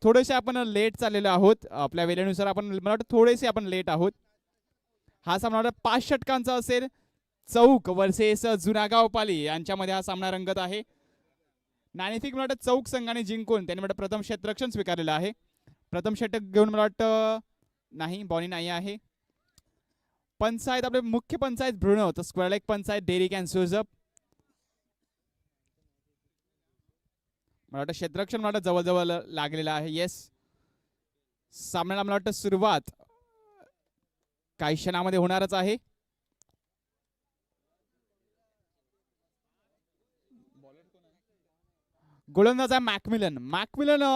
थोडेसे आपण लेट चाललेलो आहोत आपल्या वेळेनुसार. आपण मला वाटतं थोडेसे आपण लेट आहोत. हा सामना 5 षटकांचा असेल. चौक वर्सेस जुनागाव पाली यांच्यामध्ये हा सामना रंगत आहे. नाणेफेक मला वाटतं चौक संघाने जिंकून त्यांनी मला प्रथम क्षेत्ररक्षण स्वीकारलेलं आहे. प्रथम षटक घेऊन मला वाटतं नाही, बॉनी नाही आहे. पंचायत आपले मुख्य पंचायत ब्रुनो, तर स्क्वेअर लेग पंचायत डेरिक अँड जोसेफ. मला वाटतं क्षेत्ररक्षण मला वाटतं जवळजवळ लागलेलं आहे. येस, सामन्याला मला वाटतं सुरुवात काही क्षणामध्ये होणारच आहे. गोलंदाज आहे मॅकमिलन.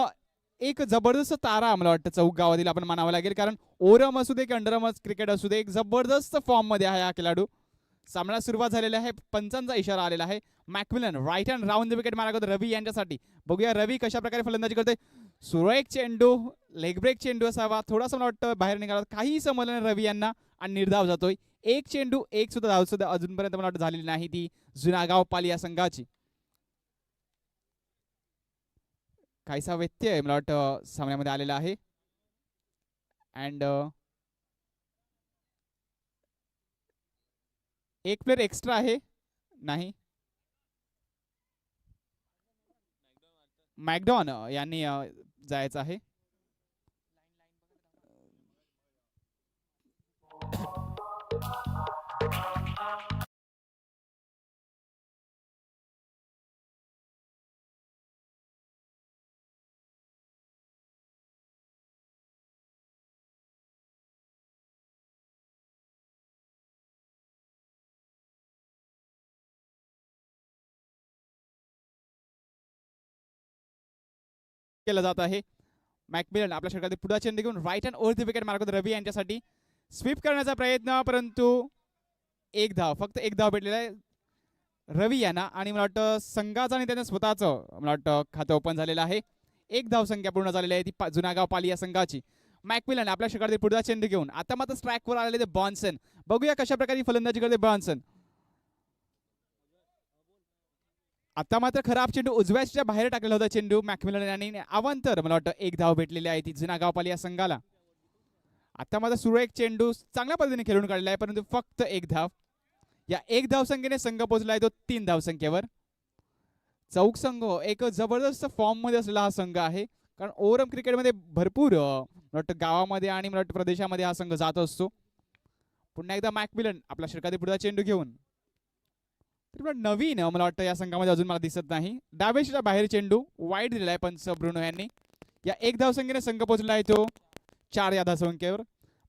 एक जबरदस्त तारा मला वाटतं चौक गावातील आपण मानावं लागेल, कारण ओरम असू दे की अंडरम क्रिकेट असू दे, एक जबरदस्त फॉर्म मध्ये आहे हा खेळाडू. सामना सुरुवात झालेला आहे, पंचांचा इशारा आलेला आहे. McMillan right hand round the wicket मारा करतो रवी यांच्यासाठी. बघूया रवी कशा प्रकारे फलंदाजी करतोय. सुरेख चेंडू, लेग ब्रेक चेंडू असावा, थोडासा मला वाटतं बाहेर निघाला, काही समजलं नाही रवी यांना आणि निर्धाव जातोय. एक चेंडू, एक सुद्धा धाव सुद्धा अजूनपर्यंत मला वाटतं झालेली नाही ती जुनागाव पाली या संघाची. काहीसा व्यत्यय मला वाटतं सामन्यामध्ये आलेला आहे. अँड एक प्लेयर एक्स्ट्रा आहे, नाही, मॅकडॉन यांनी जायचं आहे. केलं जात आहे. मॅकमिलन आपल्या षटकातील पुढा चेंडू घेऊन right hand over the wicket मारत रवी यांच्यासाठी. स्वीप करण्याचा प्रयत्न, परंतु एक धाव, फक्त एक धाव भेटलेला आहे रवी यांना. आणि मला वाटतं संघाचं आणि त्याने स्वतःचं मला वाटतं खातं ओपन झालेलं आहे. एक धाव संख्या पूर्ण झालेली आहे ती जुनागाव पाली या संघाची. मॅकमिलन आपल्या षटकातील पुढचा चेंडू घेऊन आता मात्र स्ट्राईकवर आलेले ते बॉन्सन. बघूया कशा प्रकारे फलंदाजी करते बॉन्सन. आता मात्र खराब चेंडू उजव्याच्या बाहेर टाकलेला होता चेंडू मॅकमिलन यांनी. अवांतर मला वाटतं एक धाव भेटलेली आहे ती जुनागाव पाली या संघाला. आता मात्र सुरेख चेंडू चांगल्या पद्धतीने खेळून काढलेला आहे, परंतु फक्त एक धाव. या एक धाव संख्येने संघ पोहोचला आहे तो 3 धाव संख्येवर. चौक संघ एक जबरदस्त फॉर्म मध्ये असलेला हा संघ आहे, कारण ओव्हरऑल क्रिकेटमध्ये भरपूर मला वाटतं गावामध्ये आणि मला वाटतं प्रदेशामध्ये हा संघ जात असतो. पुन्हा एकदा मॅकमिलन आपल्या षटकातील पुढचा चेंडू घेऊन. नवीन मला वाटतं या संघामध्ये अजून मला दिसत नाही. डाव्याच्या बाहेर चेंडू वाईट दिलेला आहे पंच ब्रुनो यांनी. या एक धाव संख्येने संघ पोहोचला आहे तो 4 या धाव संख्येवर.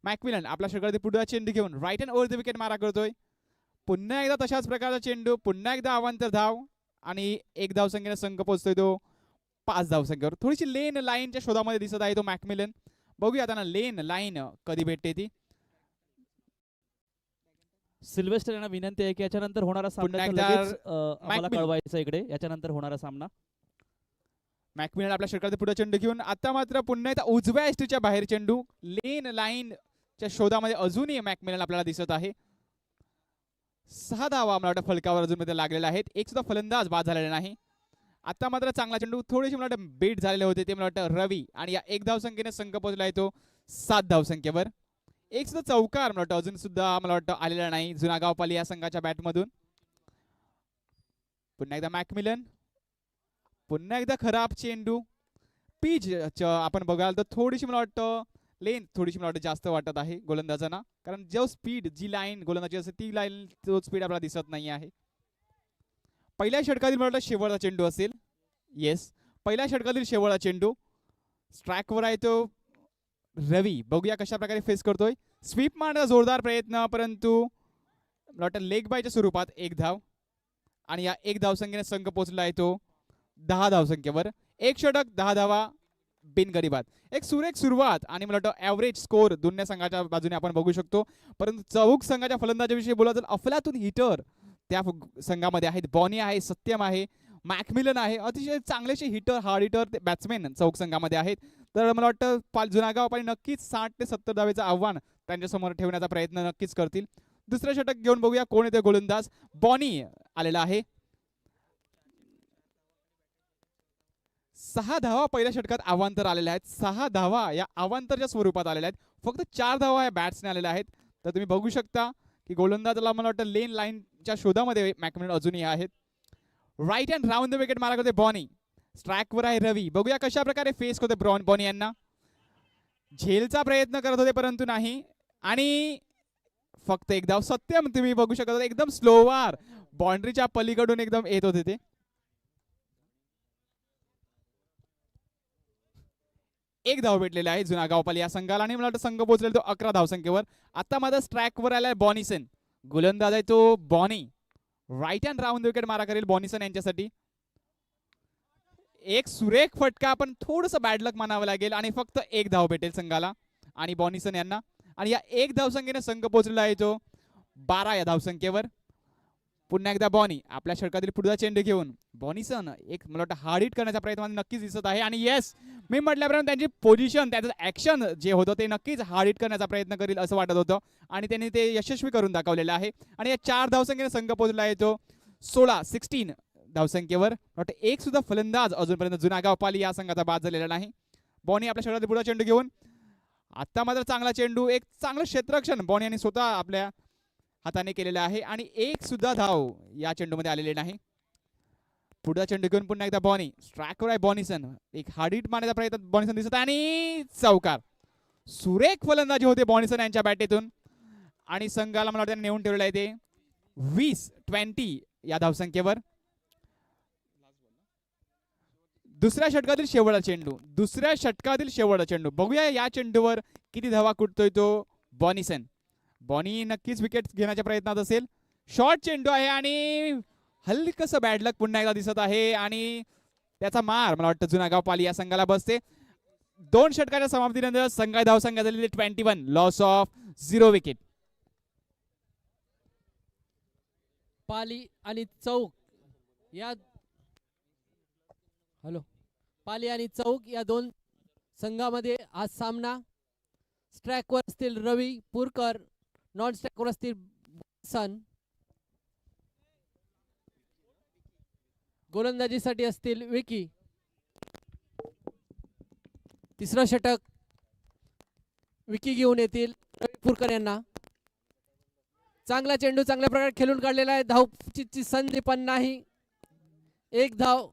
मॅकमिलन आपल्या षटकातील पुढचा चेंडू घेऊन right hand over the wicket मारा करतोय. पुन्हा एकदा तशाच प्रकारचा चेंडू, पुन्हा एकदा अवांतर धाव आणि एक धाव संख्येने संघ पोहोचतोय तो 5 धाव संख्येवर. थोडीशी लेन लाईनच्या शोधामध्ये दिसत आहे तो मॅकमिलन. बघूया आता लेन लाईन कधी भेटते ती. सिल्वेस्टर यांना विनंती आहे की याच्यानंतर होणारा सामना आम्हाला कळवायचा इकडे, याच्यानंतर होणारा सामना. मॅकमिलन आपल्या षटकातील पुढे चेंडू घेऊन आता मात्र पुन्हा एकदा उजव्या एसटीच्या बाहेर चेंडू. लेन लाईनच्या शोधामध्ये अजूनही मॅकमिलन आपल्याला दिसत आहे. 6 धावा मला वाटतं फलकावर अजून मध्ये लागलेल्या आहेत. एक सुद्धा फलंदाज बाद झालेला नाही. आता मात्र चांगला चेंडू, थोडेसे मला वाटतं बेट झालेले होते ते मला वाटतं रवी, आणि या एक धाव संख्येने संघ पोहोचला आहे तो 7 धाव संख्येवर. एक सुद्धा चौकार मला वाटतं अजून सुद्धा मला वाटतं आलेला नाही जुनागाव पाली या संघाच्या बॅटमधून. पुन्हा एकदा मॅकमिलन, पुन्हा एकदा खराब चेंडू. पीच आपण बघाल तर थोडीशी मला वाटतं लेन थोडीशी मला वाटतं जास्त वाटत आहे गोलंदाजांना, कारण जो स्पीड जी लाईन गोलंदाजी असते ती लाईन तो स्पीड आपल्याला दिसत नाही आहे. पहिल्या षटकातील मला वाटतं शेवटचा चेंडू असेल. येस, पहिल्या षटकातील शेवटचा चेंडू. स्ट्राईकवर आहे तो रवी. बघूया कशा प्रकारे फेस करतोय. स्वीप मारण्याचा जोरदार प्रयत्न, परंतु मला वाटतं लेग बायच्या स्वरूपात एक धाव. आणि या एक धाव संख्येने संघ पोहोचला आहे तो 10 धाव संख्येवर. एक षटक 10 धावा बिनगरीबात. एक सुरेख सुरुवात आणि मला वाटतं ॲव्हरेज स्कोर दोन्ही संघाच्या बाजूने आपण बघू शकतो. परंतु चौक संघाच्या फलंदाजीविषयी बोला तर अफलातून हिटर त्या संघामध्ये आहेत. बॉनी आहे, सत्यम आहे, मॅकमिलन आहे, अतिशय चांगलेसे हिटर, हार्ड हिटर बॅट्समॅन चौक संघामध्ये आहेत. तर मला वाटतं जुनागाव पाली नक्कीच 60 ते 70 धावेचं आव्हान त्यांच्यासमोर ठेवण्याचा प्रयत्न नक्कीच करतील. दुसरं षटक घेऊन बघूया कोण येते गोलंदाज. बॉनी आलेला आहे. 6 धावा पहिल्या षटकात अवांतर आलेल्या आहेत. 6 धावा या अवांतरच्या स्वरूपात आलेल्या आहेत. फक्त 4 धावा या बॅट्सने आलेल्या आहेत. तर तुम्ही बघू शकता की गोलंदाजाला मला वाटतं लेन लाईनच्या शोधामध्ये मॅकमिलन अजूनही आहेत. Right hand round the wicket मारत होते बॉनी. स्ट्राईकवर आहे रवी. बघूया कशा प्रकारे फेस होते बॉनी यांना. झेलचा प्रयत्न करत होते परंतु नाही. आणि फक्त एक धाव. सत्यम तुम्ही बघू शकता एकदम स्लोवार बाउंड्रीच्या पलीकडून एकदम येत होते ते. एक धाव भेटलेला आहे जुना गावपाली या संघाला आणि मला वाटतं संघ पोहोचलेला तो 11 धावसंख्येवर. आता माझा स्ट्राईकवर आलाय बॉनीसन. गोलंदाज आहे तो Bonnie. Right hand round wicket मारा करेल बॉनीसन यांच्यासाठी. एक सुरेख फटका पण थोडस बॅड लक मानावं लागेल आणि फक्त एक धाव भेटेल संघाला आणि बॉनीसन यांना. आणि या एक धावसंख्येने संघ पोहोचलेला आहे तो 12 या धावसंख्येवर. पुन्हा एकदा बॉनी आपल्या षटकातील पुढचा चेंडू घेऊन बॉनीसन एक मला वाटतं हार्ड हिट करण्याचा प्रयत्न नक्कीच दिसत आहे. आणि येस मी म्हटल्याप्रमाणे त्यांची पोझिशन त्याचं ऍक्शन जे होतं ते नक्कीच हार्ड हिट करण्याचा प्रयत्न करील असं वाटत होतं आणि त्यांनी ते यशस्वी करून दाखवलेलं आहे. आणि या 4 धावसंख्येने संघ पोहोचला आहे तो 16 धावसंख्येवर. वाटतं एक सुद्धा फलंदाज अजूनपर्यंत जुना गावपाली या संघाचा बाद झालेला नाही. बॉनी आपल्या षटकातील पुढचा चेंडू घेऊन आता मात्र चांगला चेंडू. एक चांगलं क्षेत्ररक्षण बॉनी यांनी स्वतः आपल्या हाताने केलेलं आहे आणि एक सुद्धा धाव या चेंडूमध्ये आलेले नाही. पुढचा चेंडू घेऊन पुन्हा एकदा बॉनी. स्ट्राईकवर आहे बॉनीसन. एक हार्ड हिट मारण्याचा प्रयत्न बॉनीसन दिसत आहे आणि चौकार. सुरेख फलंदाजी होते बॉनीसन यांच्या बॅटेतून आणि संघाला मला वाटतं नेऊन ठेवलेलं आहे ते 20 या धावसंख्येवर. दुसऱ्या षटकातील शेवटचा चेंडू. बघूया या चेंडूवर किती धावा कुटतोय तो बॉनीसन. बॉनी नक्कीच विकेट घेण्याच्या प्रयत्नात असेल. शॉर्ट चेंडू आहे आणि हलकसं बॅड लक पुन्हा एकदा दिसत आहे आणि त्याचा मार मला वाटतं जुना गावपाली या संघाला बसते. 2 षटकाच्या समाप्तीनंतर संघाची धावसंख्या झालेली 21. Loss of 0 wicket. पाली आणि चौक या पाली आणि चौक या 2 संघामध्ये आज सामना. स्ट्राईकवर असतील रवी पुरकर. नॉन स्ट्राईकवर असतील सन. गोलंदाजीसाठी असतील विकी. तिसरं षटक विकी घेऊन येतील रवी पुरकर यांना. चांगला चेंडू चांगल्या प्रकारे खेळून काढलेला आहे. धावची संधी पण नाही. एक धाव.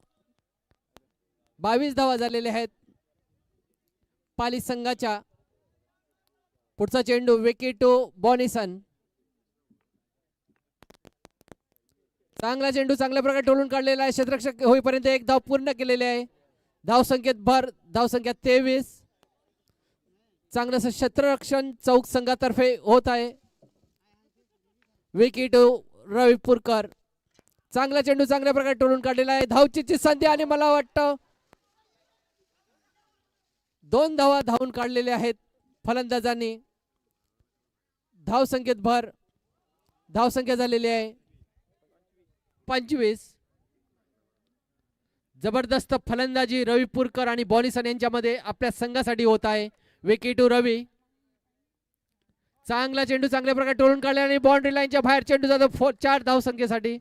22 धावा झालेल्या आहेत पाली संघाच्या. पुढचा चेंडू विकेट बॉनीसन. चांगला चेंडू चांगल्या प्रकारे टोलून काढलेला आहे. क्षेत्ररक्षक होईपर्यंत एक धाव पूर्ण केलेली आहे. धावसंख्येत भर. धावसंख्या 23. चांगलं क्षेत्ररक्षण चौक संघातर्फे होत आहे. विकेट रवी पुरकर. चांगला चेंडू चांगल्या प्रकारे टोलून काढलेला आहे. धावची संधी आणि मला वाटतं 2 धावा धावून काढलेल्या आहेत फलंदाजांनी. धावसंख्येत भर. धावसंख्या झालेली आहे 25. जबरदस्त फलंदाजी रवी पुरकर आणि बॉनीसन यांच्यामध्ये आपल्या संघासाठी होत आहे. विकेट रवी. चांगला चेंडू चांगल्या प्रकारे टोलून काढला आणि बाउंड्री लाईनच्या बाहेर चेंडू जातो 4 धावसंख्येसाठी.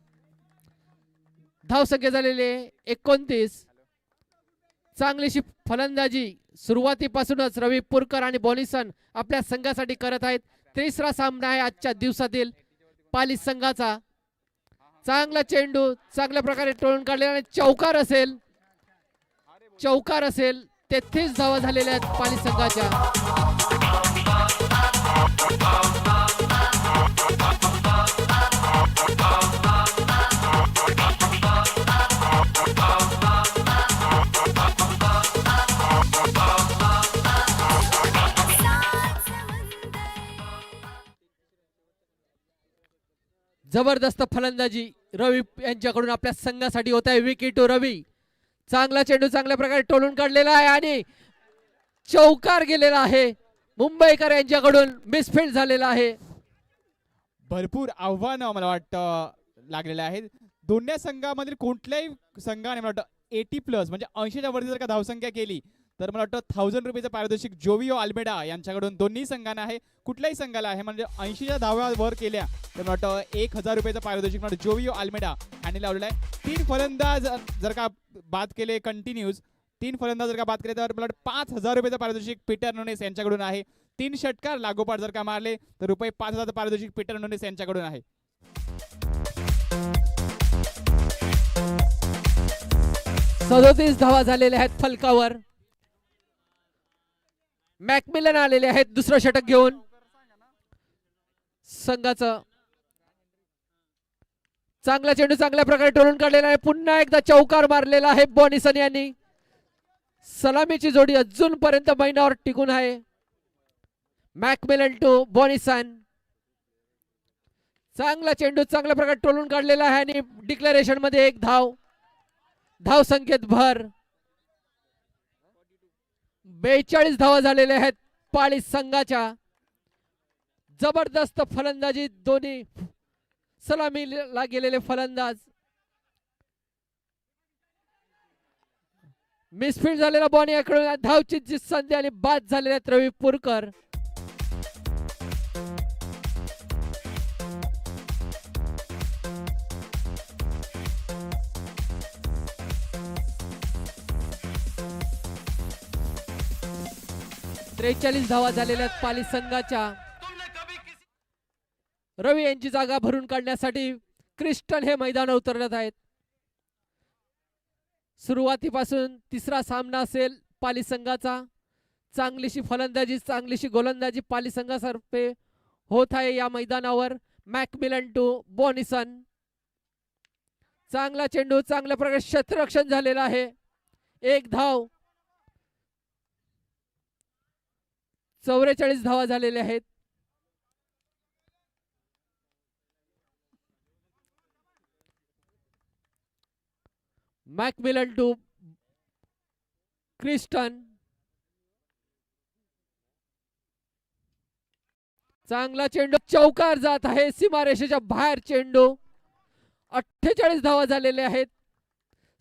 धावसंख्या झालेली आहे 29. चांगलीशी फलंदाजी सुरुवातीपासूनच रवी पुरकर आणि बॉनीसन आपल्या संघासाठी करत आहेत. तिसरा सामना आहे आजच्या दिवसातील पाली संघाचा. चांगला चेंडू चांगल्या प्रकारे टोळून काढलेला आणि चौकार असेल. 33 धावा झालेल्या आहेत पाली संघाच्या. जबरदस्त फलंदाजी रवी यांच्याकडून आपल्या संघासाठी होत आहे. विकेट रवी. चांगला चेंडू चांगल्या प्रकारे टोलून काढलेला आहे आणि चौकार गेलेला आहे. मुंबईकर यांच्याकडून मिसफील्ड झालेला आहे. भरपूर आव्हान मला वाटतं लागलेलं आहे. दोन्ही संघामधील कोणत्याही संघाने मला वाटतं 80+ म्हणजे 80च्या वरती जर का धावसंख्या केली तर मला वाटतं 1000 रुपयाचं पारितोषिक जोविओ अल्मेडा यांच्याकडून दोन्ही संघांना आहे. कुठल्याही संघाला आहे म्हणजे 80च्या धावा वर केल्या तर मला वाटतं 1000 रुपयाचं पारितोषिक जोविओ अल्मेडा यांनी लावलेलं आहे. 3 फलंदाज जर का बाद केले कंटिन्यूज तीन फलंदाज जर का बात केली तर मला वाटतं 5,000 रुपयाचं पारितोषिक पीटर नोनेस यांच्याकडून आहे. 3 षटकार लागोपाठ जर का मारले तर रुपये 5,000 पारितोषिक पीटर नोनेस यांच्याकडून आहे. 37 धावा झालेल्या आहेत फलकावर. मॅकमिलन आलेले आहेत दुसरं षटक घेऊन. संघाचं चांगला चेंडू चांगल्या प्रकारे टोलून काढलेला आहे. पुन्हा एकदा चौकार मारलेला आहे बॉनिसन यांनी. सलामीची जोडी अजूनपर्यंत मैदानावर टिकून आहे. McMillan to Bonnison. चांगला चेंडू चांगल्या प्रकारे टोलून काढलेला आहे आणि डिक्लेरेशन मध्ये एक धाव. धाव संख्येत भर. 42 धावा झालेल्या आहेत पाळी संघाच्या. जबरदस्त फलंदाजी दोन्ही सलामीला गेलेले फलंदाज. मिसफील्ड झालेला बॉनी याकडून धावची जी संधी आणि बाद झालेले आहेत रवी पुरकर. त्रेचाळीस धावा झालेल्या आहेत पाली संघाच्या. रवी यांची जागा भरून काढण्यासाठी क्रिस्टन हे मैदान उतरत आहेत. सुरुवातीपासून तिसरा सामना असेल पाली संघाचा. चांगलीशी फलंदाजी चांगलीशी गोलंदाजी पाली संघातर्फे होत आहे या मैदानावर. McMillan to Bonnison. चांगला चेंडू चांगल्या प्रकारे क्षेत्ररक्षण झालेलं आहे. एक धाव. 44 धावा झालेल्या आहेत. McMillan to Kristen. चांगला चेंडू चौकार जात आहे सीमारेषेच्या बाहेर चेंडू. 48 धावा झालेले आहेत.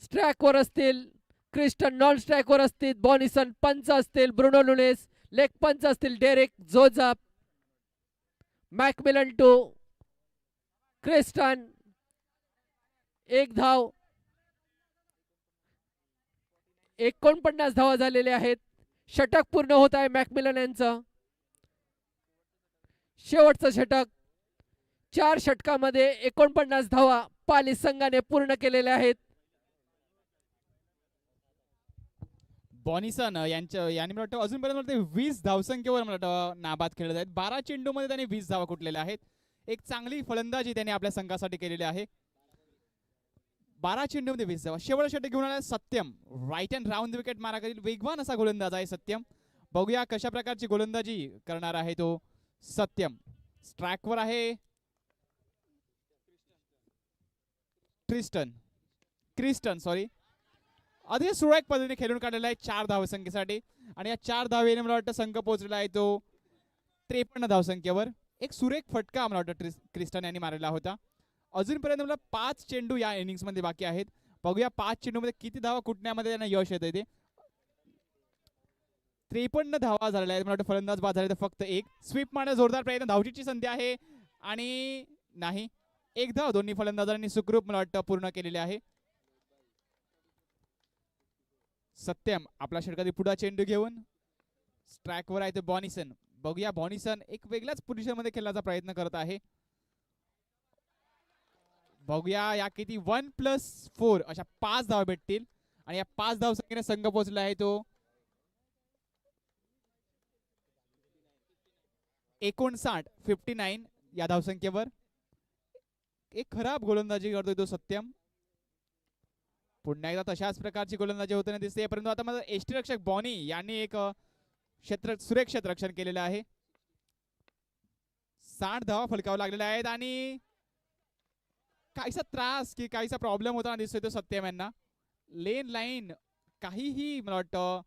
स्ट्राईकवर असतील क्रिस्टन, नॉन स्ट्राईकवर असतील बॉनिसन, पंच असतील ब्रुनो लुनेस, लेग पंच असतील Derek Joseph. McMillan to Kristen. एक धाव. 49 धावा झालेले आहेत. षटक पूर्ण होत आहे मॅकमिलन यांचं. शेवटचं षटक. 4 षटकामध्ये 49 धावा पाली संघाने पूर्ण केलेल्या आहेत. बॉनिसन यांनी मला वाटतं अजूनपर्यंत 20 धावसंख्येवर मला वाटतं नाबाद खेळत आहेत. 12 चेंडूमध्ये त्यांनी 20 धावा कुठलेल्या आहेत. एक चांगली फलंदाजी त्यांनी आपल्या संघासाठी केलेली आहे. 12 चेंडूमध्ये 20 धावा. शेवटचं षटक घेऊन आला Satyam. Right and round wicket माराकडील वेगवान असा गोलंदाज आहे सत्यम. बघूया कशा प्रकारची गोलंदाजी करणार आहे तो सत्यम. स्ट्राईकवर आहे क्रिस्टन सॉरी. अतिशय सुरेख पद्धतीने खेळून काढलेला आहे 4 धावसंख्येसाठी. आणि या 4 धावेने मला वाटतं संघ पोहोचलेला आहे तो 53 धावसंख्येवर. एक सुरेख फटका मला वाटतं क्रिस्टन यांनी मारलेला होता. अजूनपर्यंत मला 5 चेंडू या इनिंग्स मध्ये बाकी आहेत. बघूया 5 चेंडूमध्ये किती धावा कुटण्यामध्ये त्यांना यश येते ते. 53 धावा झालेल्या आहेत. मला वाटतं फलंदाज बाद झाले तर फक्त एक. स्वीप मारण्याचा जोरदार प्रयत्न. धावचीची संधी आहे आणि नाही. एक धाव दोन्ही फलंदाजांनी सुखरूप मला वाटतं पूर्ण केलेले आहे. सत्यम आपला षटकातील पुढा चेंडू घेऊन स्ट्राईकवर आहे ते बॉनिसन. बघूया बॉनिसन एक वेगळ्याच पोझिशन मध्ये खेळण्याचा प्रयत्न करत आहे. बघूया या किती 1+4 अशा 5 धावा भेटतील. आणि या 5 धाव संख्येने संघ पोहोचला आहे तो 59 या धावसंख्येवर. एक खराब गोलंदाजी करतोय तो सत्यम. पुन्हा एकदा तशाच प्रकारची गोलंदाजी होताना दिसते. परंतु आता माझा यष्टीरक्षक बॉनी यांनी एक सुरेख क्षेत्ररक्षण केलेलं आहे. 60 धावा फलकावं लागलेल्या आहेत. आणि काहीसा त्रास की काहीसा प्रॉब्लेम होताना दिसतोय तो सत्यम यांना. लेन लाईन काहीही मला वाटतं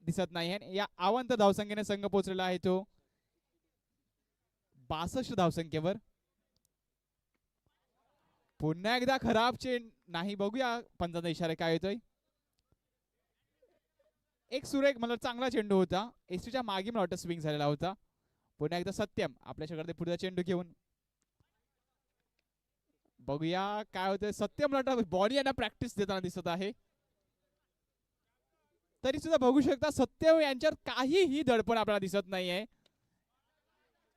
दिसत नाही. या अवंत धावसंख्येने संघ पोहोचलेला आहे तो 62 धावसंख्येवर. पुन्हा एकदा खराब चेंड नाही. बघूया पंचांचा इशारा काय येतोय. एक सुरेख मला चांगला चेंडू होता. एसटीच्या मागे मला वाटतं स्विंग झालेला होता. पुन्हा एकदा सत्यम आपल्या षटकातील पुढचा चेंडू घेऊन बघूया काय होतंय. सत्यम मला वाटतं बॉडी यांना प्रॅक्टिस देताना दिसत आहे. तरी सुद्धा बघू शकता सत्यम यांच्यावर काहीही दडपण आपल्याला दिसत नाहीये.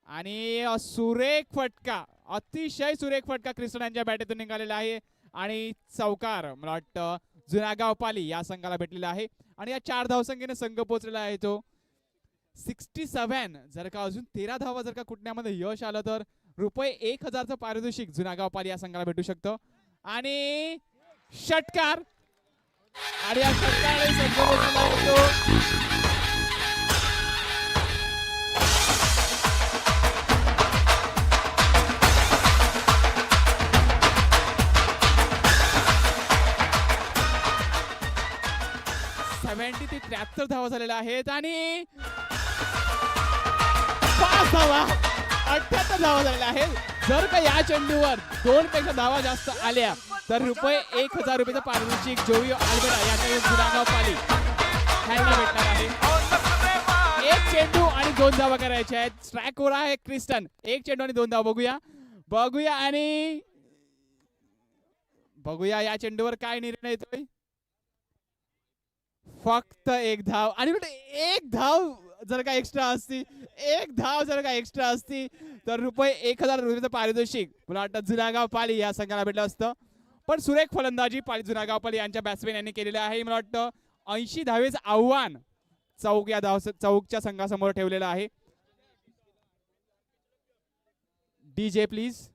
आणि सुरेख फटका, अतिशय सुरेख फटका क्रिस्टन यांच्या बॅटेतून निघालेला आहे आणि चौकार मला वाटतं जुनागाव पाली या संघाला भेटलेला आहे. आणि या 4 धावसंख्येने संघ पोहोचलेला आहे तो 67. जर का अजून 13 धावा जर का कुटण्यामध्ये यश आलं तर ₹1000चं पारितोषिक जुनागाव पाली या संघाला भेटू शकतं. आणि षटकार, आणि या षटकाराने संघ पोहोचलेला आहे तो 70 ते 73 धावा झालेल्या आहेत. आणि 5 धावा, 78 धावा झालेल्या आहेत. जर का या चेंडूवर 2 पेक्षा धावा जास्त आल्या तर ₹1000चं पारितोषिक जोवी अल्बेरा यांच्या जुनागाव पाली ह्यांना भेटणार आहे. एक चेंडू आणि 2 धावा करायच्या आहेत. स्ट्राईकवर आहे क्रिस्टन. एक चेंडू आणि 2 धावा. बघूया आणि बघूया या चेंडूवर काय निर्णय येतोय. फक्त 1 धाव, आणि एक धाव जर का एक्स्ट्रा असती, एक धाव जर का एक्स्ट्रा असती तर ₹1000चं पारितोषिक मला वाटतं जुनागाव पाली या संघाला भेटलं असतं. पण सुरेख फलंदाजी पाली जुनागाव पाली यांच्या बॅट्समॅन यांनी केलेलं आहे. मला वाटतं 80 धावेचं आव्हान चौकच्या संघासमोर ठेवलेलं आहे. DJ please.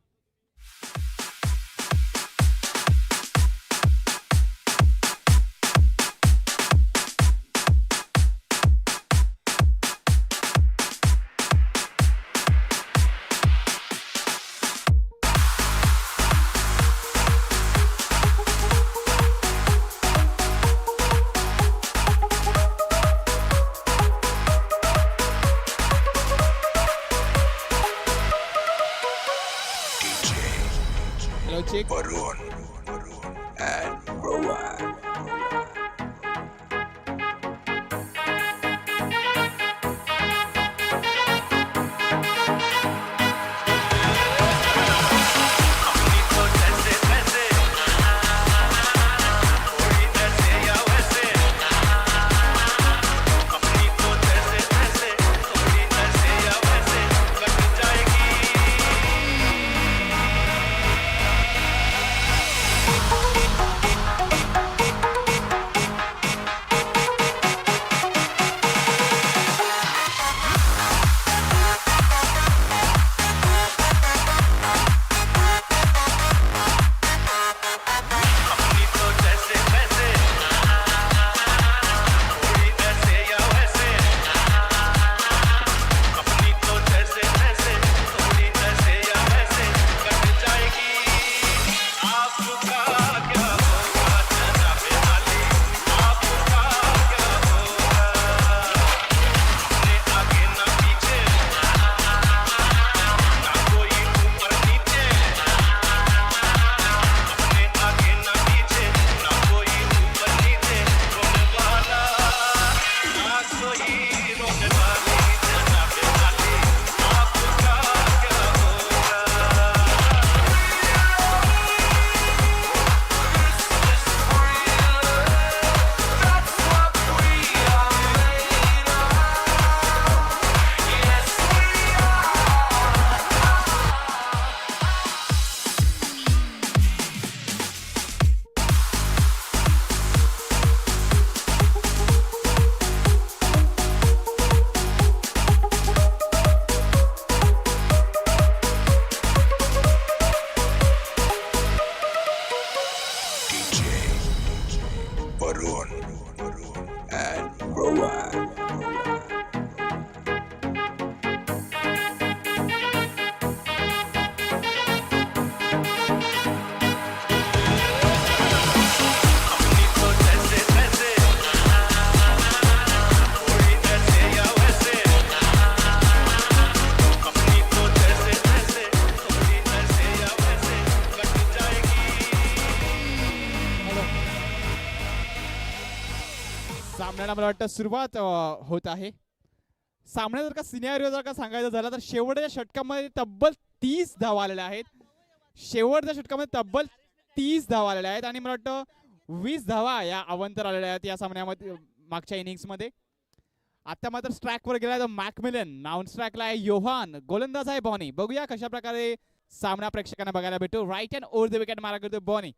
Varun and Rowan. सामन्याला मला वाटतं सुरुवात होत आहे. सामन्यात जर का सिनेरिओ जर का सांगायचं झालं तर शेवटच्या षटकामध्ये तब्बल 30 धावा आलेल्या आहेत. शेवटच्या षटकामध्ये तब्बल 30 धावा आलेल्या आहेत आणि मला वाटतं 20 धावा या अवंतर आलेल्या आहेत या सामन्यामध्ये. मागच्या इनिंग्स मध्ये. आता मात्र स्ट्राईक वर गेला तो मॅकमिलन, नाऊन स्ट्राईकला आहे योहान, गोलंदाज आहे बॉनी. बघूया कशा प्रकारे सामना प्रेक्षकांना बघायला भेटतो. Right hand over the wicket मारा करतो बॉनी.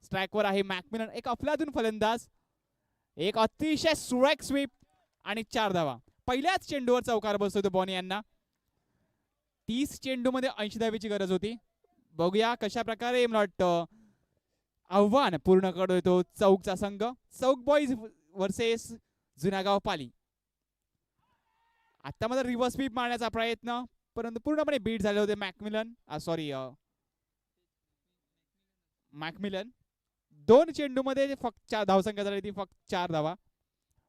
स्ट्राईक वर आहे मॅकमिलन, एक अफलातून फलंदाज, एक अतिशय सुरेख स्वीप आणि 4 धावा. पहिल्याच चेंडूवर चौकार बसतो बॉनी यांना. 30 चेंडू मध्ये 80 धावेची गरज होती. बघूया कशा प्रकारे मला वाटतं आव्हान पूर्ण करतोय तो चौकचा संघ. चौक बॉईज वर्सेस जुनागाव पाली. आता मात्र रिव्हर्स स्वीप मारण्याचा प्रयत्न, परंतु पूर्णपणे बीट झाले होते मॅकमिलन. 2 चेंडू मध्ये फक्त 4 धावसंख्या झाली ती फक्त 4 धावा.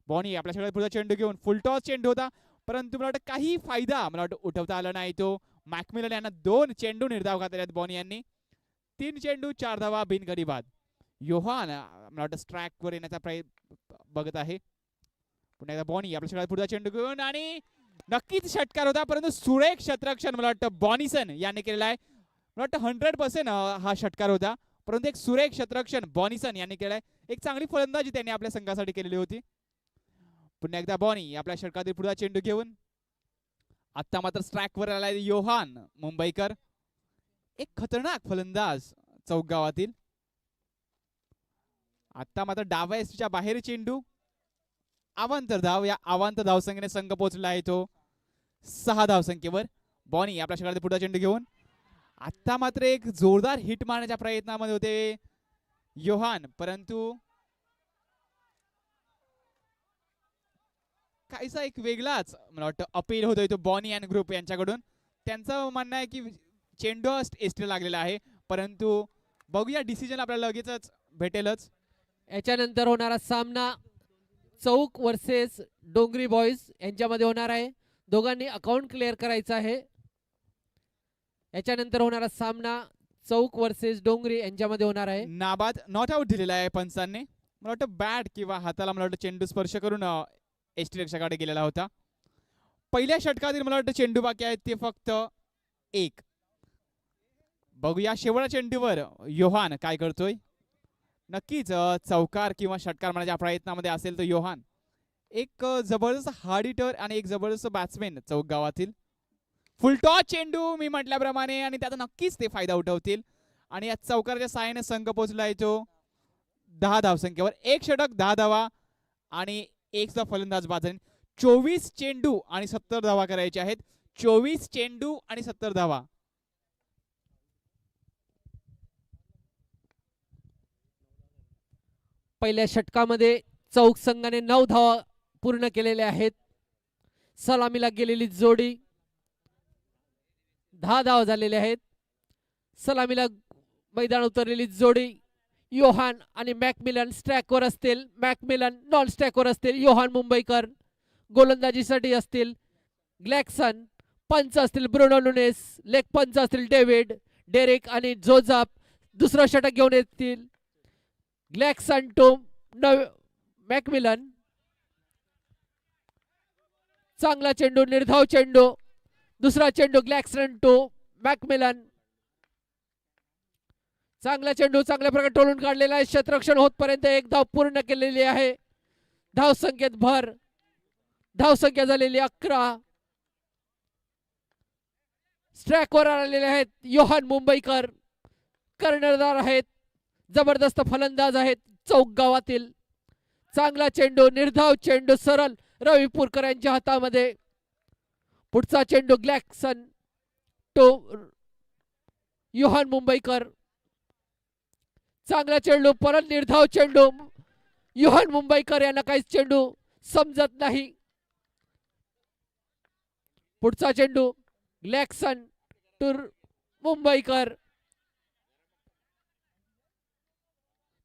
बॉनी आपल्या सगळ्यात पुढचा चेंडू घेऊन फुल टॉस चेंडू होता, परंतु मला वाटतं काही फायदा मला वाटतं उठवता आला नाही तो. मॅकमिलन यांना 2 चेंडू निर्धाव घातले बॉनी यांनी. 3 चेंडू 4 धावा बिनगडी बाद. योहान मला वाटतं स्ट्राईक वर येण्याचा प्रयत्न बघत आहे. पुन्हा एकदा बॉनी आपल्या सगळ्यात पुढचा चेंडू घेऊन आणि नक्कीच षटकार होता, परंतु सुरेख क्षेत्ररक्षण मला वाटतं बॉनीसन यांनी केलेला आहे. मला वाटतं 100% हा षटकार होता, परंतु एक सुरेख क्षेत्ररक्षण बॉनीसन यांनी केलाय. एक चांगली फलंदाजी त्यांनी आपल्या संघासाठी केलेली होती. पुन्हा एकदा बॉनी आपल्या षटकातील पुढचा चेंडू घेऊन. आता मात्र स्ट्राईक वर आलाय योहान मुंबईकर, एक खतरनाक फलंदाज चौक गावातील. आता मात्र डाव्या एसटीच्या बाहेर चेंडू. अवांतर धाव, या अवांतर धावसंख्येने संघ पोहोचला आहे तो 6 धावसंख्येवर. बॉनी आपल्या षटकातील पुढचा चेंडू घेऊन. आता मात्र एक जोरदार हिट मारण्याच्या प्रयत्नामध्ये होते योहान, परंतु काहीसा एक वेगळाच मला वाटतं अपील होतोय तो बॉनी अँड ग्रुप यांच्याकडून. त्यांचं म्हणणं आहे की चेंडू एसटीला लागलेला आहे, परंतु बघूया डिसिजन आपल्याला लगेचच भेटेलच. याच्यानंतर होणारा सामना चौक वर्सेस डोंगरी बॉईज यांच्यामध्ये होणार आहे. दोघांनी अकाउंट क्लिअर करायचं आहे. याच्यानंतर होणारा सामना चौक वर्सेस डोंगरी यांच्यामध्ये होणार आहे. नाबाद नॉट आउट दिलेला आहे पंचांनी. मला वाटतं बॅट किंवा हाताला मला वाटतं चेंडू स्पर्श करून एसटी रक्षकाकडे गेलेला होता. पहिल्या षटकातील मला वाटतं चेंडू बाकी आहेत ते फक्त 1. बघूया शेवटच्या चेंडूवर योहान काय करतोय. नक्कीच चौकार किंवा षटकार मारण्याच्या प्रयत्नामध्ये असेल तो योहान. एक जबरदस्त हार्ड हिटर आणि एक जबरदस्त बॅट्समॅन चौक गावातील. फुलटॉस चेंडू मी म्हटल्याप्रमाणे, आणि त्याचा नक्कीच ते फायदा उठवतील. आणि या चौकाराच्या साहाय्याने संघ पोहोचला आहे तो 10 धावसंख्येवर. 1 षटक 10 धावा आणि 1 फलंदाज बाद झाले. 24 चेंडू आणि 70 धावा करायचे आहेत. 24 चेंडू आणि 70 धावा. पहिल्या षटकामध्ये चौक संघाने 9 धावा पूर्ण केलेल्या आहेत. सलामीला गेलेली जोडी 10 धावा झालेल्या आहेत. सलामीला मैदान उतरलेली जोडी योहान आणि मॅकमिलन स्ट्रॅकवर असतील. मॅकमिलन नॉन स्ट्रॅकवर असतील. योहान मुंबईकर गोलंदाजीसाठी असतील. ग्लॅक्सन पंच असतील. ब्रुनो नुनेस लेग पंच असतील. डेरेक आणि जोझाप दुसरं षटक घेऊन येतील. ग्लॅक्सन टू मॅकमिलन. चांगला चेंडू, निर्धाव चेंडू. दुसरा चेंडू ग्लॅक्सन टू मॅकमिलन. चांगला चेंडू चांगल्या प्रकारे टोलून काढलेला आहे. क्षेत्ररक्षण होतपर्यंत 1 धाव पूर्ण केलेली आहे. धाव संख्येत भर. धाव संख्या झालेली 11. स्ट्राईकवर आलेले आहेत योहान मुंबईकर. कर्णधार आहेत. जबरदस्त फलंदाज आहेत चौक गावातील. चांगला चेंडू, निर्धाव चेंडू सरळ रवी पुरकर यांच्या हातामध्ये. पुढचा चेंडू ग्लॅक्सन टू योहान मुंबईकर. चांगला चेंडू, परत निर्धाव चेंडू. योहान मुंबईकर यांना काहीच चेंडू समजत नाही. पुढचा चेंडू ग्लॅक्सन टू मुंबईकर.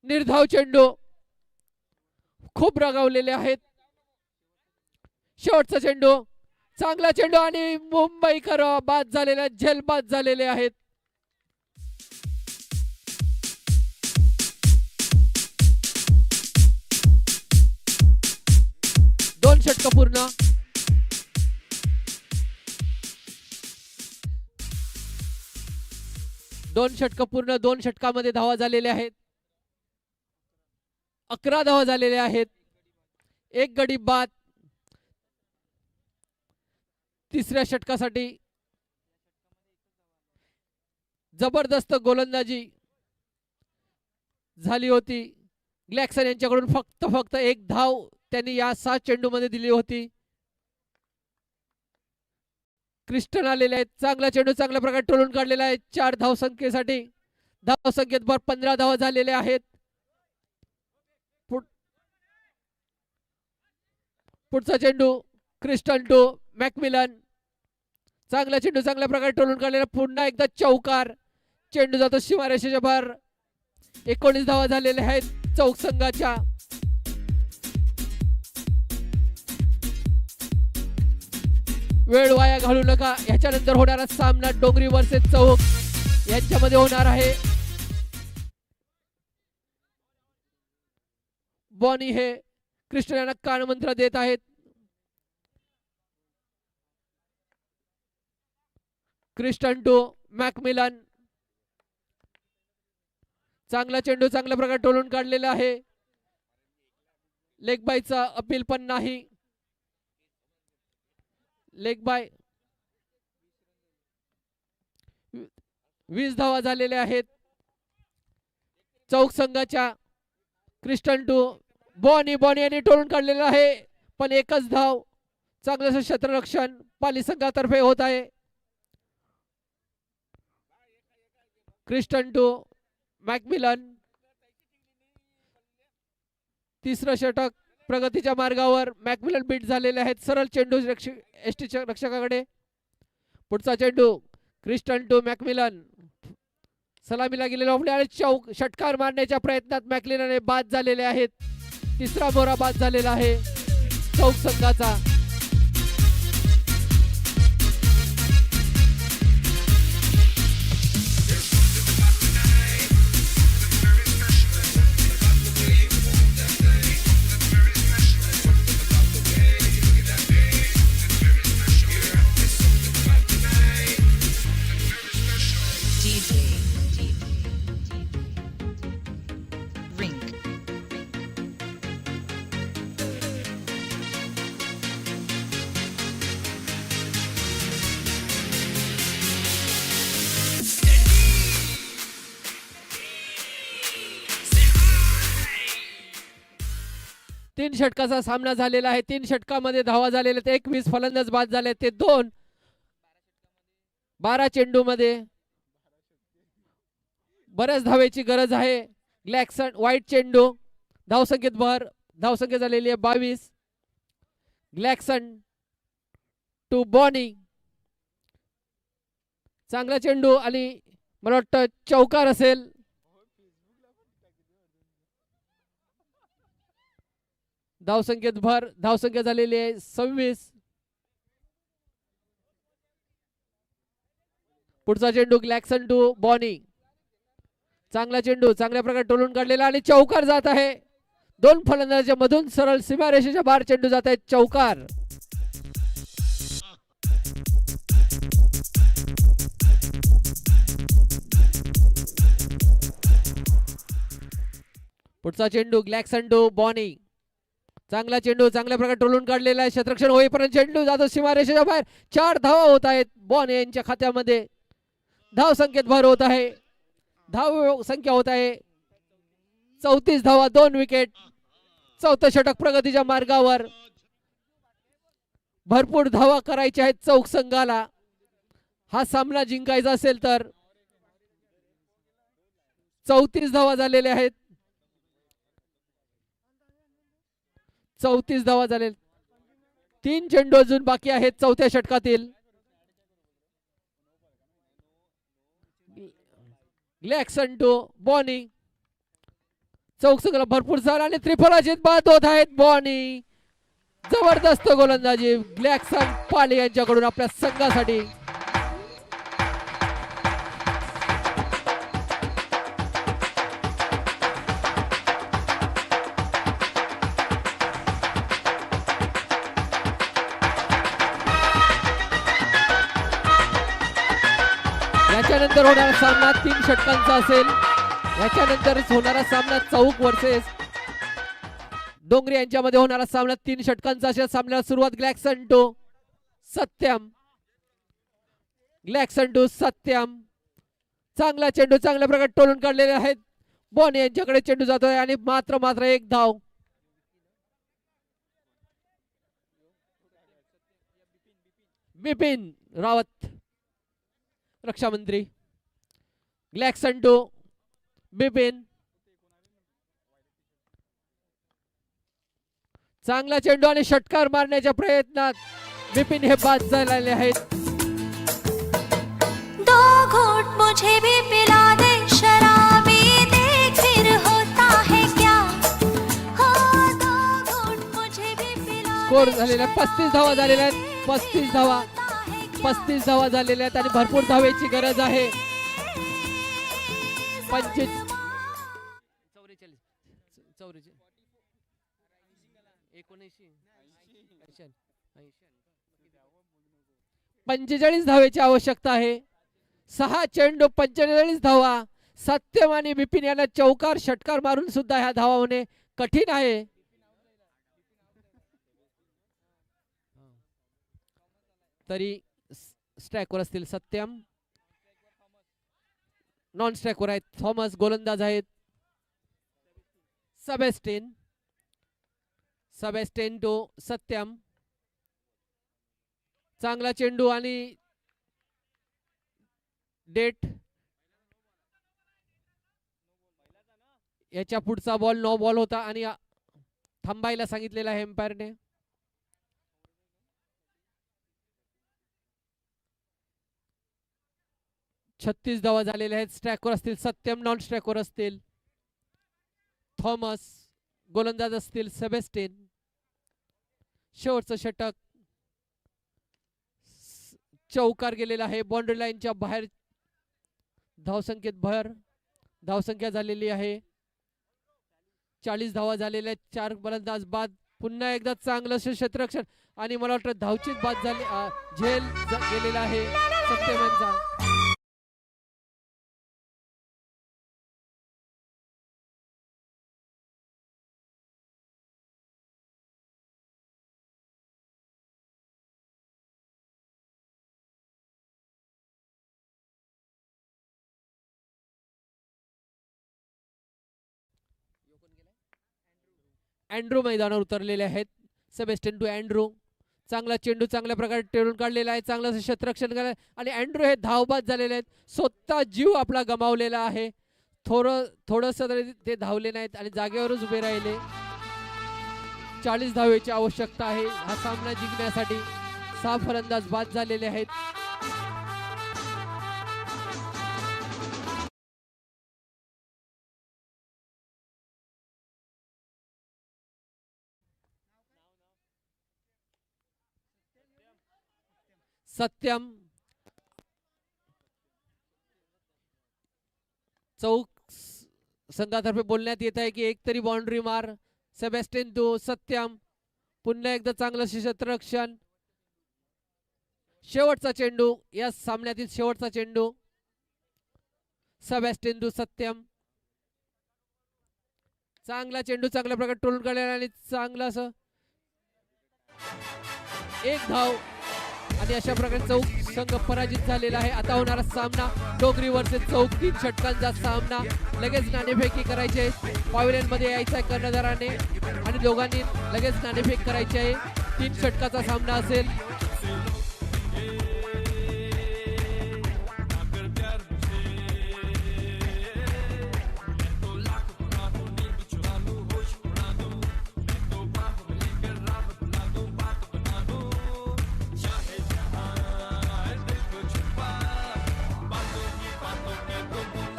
निर्धाव चेंडू. खूप रागावलेले आहेत. शेवटचा चेंडू, चांगला चेंडू आणि मुंबईकर बाद झालेले, झेलबाद झालेले आहेत. दोन षटक पूर्ण. दोन षटकामध्ये धावा झालेल्या आहेत. 11 धावा झालेल्या आहेत. एक गडी बाद तिसऱ्या षटकासाठी. जबरदस्त गोलंदाजी झाली होती. ग्लॅक्सन यांच्याकडून फक्त एक धाव त्यांनी या 7 चेंडू मध्ये दिली होती. क्रिस्टन आलेले आहेत. चांगला चेंडू चांगल्या प्रकारे टोलून काढलेला आहे 4 धाव संख्येसाठी. धाव संख्येत भर 15 धावा झालेले आहेत. पुढचा चेंडू क्रिस्टन टू मॅकमिलन. चांगला चेंडू चांगल्या प्रकारे टोलून काढलेला. पुन्हा एकदा चौकार. चेंडू जातो सीमारेषेच्या बाहेर. 19 धावा झालेल्या आहेत चौक संघाच्या. वेळ वाया घालू नका. ह्याच्यानंतर होणारा सामना डोंगरी वर्सेस चौक यांच्यामध्ये होणार आहे. बॉनी हे क्रिस्टन यांना कानमंत्र देत आहेत. Kristen to McMillan. चांगला चेंडू चांगल्या प्रकारे टोलून काढलेला आहे. लेग बायचा अपील पण नाही. Leg bye. 20 धावा झालेल्या आहेत चौक संघाच्या. क्रिस्टन टू बॉनी यांनी टोलून काढलेला आहे पण एकच धाव. चांगलं क्षेत्ररक्षण पाली संघातर्फे होत आहे. Kristen to McMillan. तिसरं षटक प्रगतीच्या मार्गावर. मॅकमिलन बीट झालेले आहेत. सरळ चेंडू एसटी रक्षकाकडे. पुढचा चेंडू क्रिस्टन टू मॅकमिलन. सलामीला गेलेला आणि चौक षटकार मारण्याच्या प्रयत्नात मॅकमिलन बाद झालेले आहेत. तिसरा बोरा बाद झालेला आहे चौक संघाचा. तीन षटकाचा सामना झालेला आहे. 3 षटकामध्ये धावा झालेल्या आहेत. 21 फलंदाज बाद झाले ते 2. 12 चेंडू मध्ये बऱ्याच धावेची गरज आहे. ग्लॅक्सन वाईट चेंडू. धावसंख्येत भर. धावसंख्या झालेली आहे 22. ग्लॅक्सन टू बॉनी. चांगला चेंडू आणि मला वाटतं चौकार असेल. धावसंख्येत भर. धावसंख्या झालेली आहे 26. पुढचा चेंडू ग्लॅक्सन टू बॉनी. चांगला चेंडू चांगल्या प्रकारे टोलून काढलेला आणि चौकार जात आहे. 2 फलंदाजांच्या मधून सरळ सीमारेषेच्या बाहेर चेंडू जात आहे. चौकार. पुढचा चेंडू ग्लॅक्सन टू बॉनी. चांगला चेंडू चांगल्या प्रकारे टोलून काढलेला आहे. क्षेत्ररक्षण होईपर्यंत चेंडू जातो सीमारेषेच्या बाहेर. 4 धावा होत आहेत बॉनी यांच्या खात्यामध्ये. धाव संख्येत भर होत आहे. धाव संख्या होत आहे 34 धावा. 2 विकेट. चौथं षटक प्रगतीच्या मार्गावर. भरपूर धावा करायच्या आहेत चौक संघाला हा सामना जिंकायचा असेल तर. 34 धावा झालेल्या आहेत. 34 धावा झाले. 3 चेंडू अजून बाकी आहेत चौथ्या षटकातील. ग्लॅक्सन टू बॉनी. चौक संघाला भरपूर झाला आणि त्रिफलाजीत बाद होत आहेत बॉनी. जबरदस्त गोलंदाजी ग्लॅक्सन पाले यांच्याकडून आपल्या संघासाठी. याच्यानंतर होणारा सामना 3 षटकांचा असेल. याच्यानंतर होणारा सामना चौक वर्सेस डोंगरे यांच्यामध्ये होणारा सामना 3 षटकांचा अशा सामन्याला सुरुवात. ग्लॅक्सन टू सत्यम, ग्लॅक्सन टू सत्यम. चांगला चेंडू चांगल्या प्रकारे टोलून काढलेले आहेत. बॉनी यांच्याकडे चेंडू जातोय आणि मात्र एक धाव. बिपिन रावत रक्षा मंत्री. ग्लॅक्सन टू बिपिन. चांगला चेंडू आणि षटकार मारण्याच्या प्रयत्नात बिपिन हे बाद झालेले आहेत. दो घूंट मुझे भी पिला दे शराबी, देख फिर होता है क्या, हो दो घूंट मुझे भी पिला दे. स्कोर झालेला 35 धावा झालेल्या आहेत. 35 धावा झालेल्या आहेत आणि भरपूर धावेची गरज आहे. 45 धावेची आवश्यकता आहे. 6 चेंडू 45 धावा. सत्यम आणि बिपिन यांना चौकार षटकार मारून सुद्धा ह्या धावा होणे कठीण आहे. तरी स्ट्रायकवर असतील सत्यम, नॉन स्ट्रायकवर आहेत थॉमस, गोलंदाज आहेत सबेस्टिन टू सत्यम. चांगला चेंडू आणि डेट. याच्या पुढचा बॉल नो बॉल होता आणि थांबायला सांगितलेला आहे एम्पायरने. छत्तीस धावा झालेल्या आहेत. स्ट्रायकवर असतील सत्यम, नॉन स्ट्रायकवर असतील थॉमस, गोलंदाज असतील सेबेस्टिन. शेवटचं षटक चौकार गेलेला आहे. बाउंड्री लाईनच्या बाहेर धावसंख्येत भर. धावसंख्या झालेली आहे 40 धावा झालेल्या आहेत. 4 गोलंदाज बाद. पुन्हा एकदा चांगलं क्षेत्ररक्षण आणि मला वाटतं धावचीत बाद झाली. झेल गेलेला आहे सत्यम यांचा. अँड्रू मैदानावर उतरलेले आहेत. Sebastian to Andrew. चांगला चेंडू चांगल्या प्रकारे टेळून काढलेला आहे. चांगलं क्षेत्ररक्षण केलं आणि अँड्रू हे धावबाद झालेले आहेत. स्वतः जीव आपला गमावलेला आहे. थोडंसं तरी ते धावले नाहीत आणि जागेवरच उभे राहिले. 40 धावेची आवश्यकता आहे हा सामना जिंकण्यासाठी. 6 फलंदाज बाद झालेले आहेत. सत्यम चौक संघातर्फे बोलण्यात येत आहे की एक तरी बाउंड्री मार. Sebastian to Satyam. पुन्हा एकदा चांगलं क्षेत्ररक्षण. शेवटचा चेंडू या सामन्यातील शेवटचा चेंडू. Sebastian to Satyam. चांगला चेंडू चांगल्या प्रकारे टोलून काढलेला आणि चांगला असं एक धाव आणि अशा प्रकारे चौक संघ पराजित झालेला आहे. आता होणारा सामना डोंगरी वर्सेस चौक. 3 षटकांचा सामना. लगेच नाणेफेकी करायची आहे. पॅव्हिलियन मध्ये यायचं आहे कर्णधाराने आणि दोघांनी लगेच नाणेफेक करायची आहे. 3 षटकाचा सामना असेल.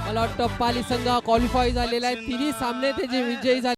मला वाटतं पाली संघ क्वालिफाय झालेला आहे. 3 सामने ते जे विजयी झाले.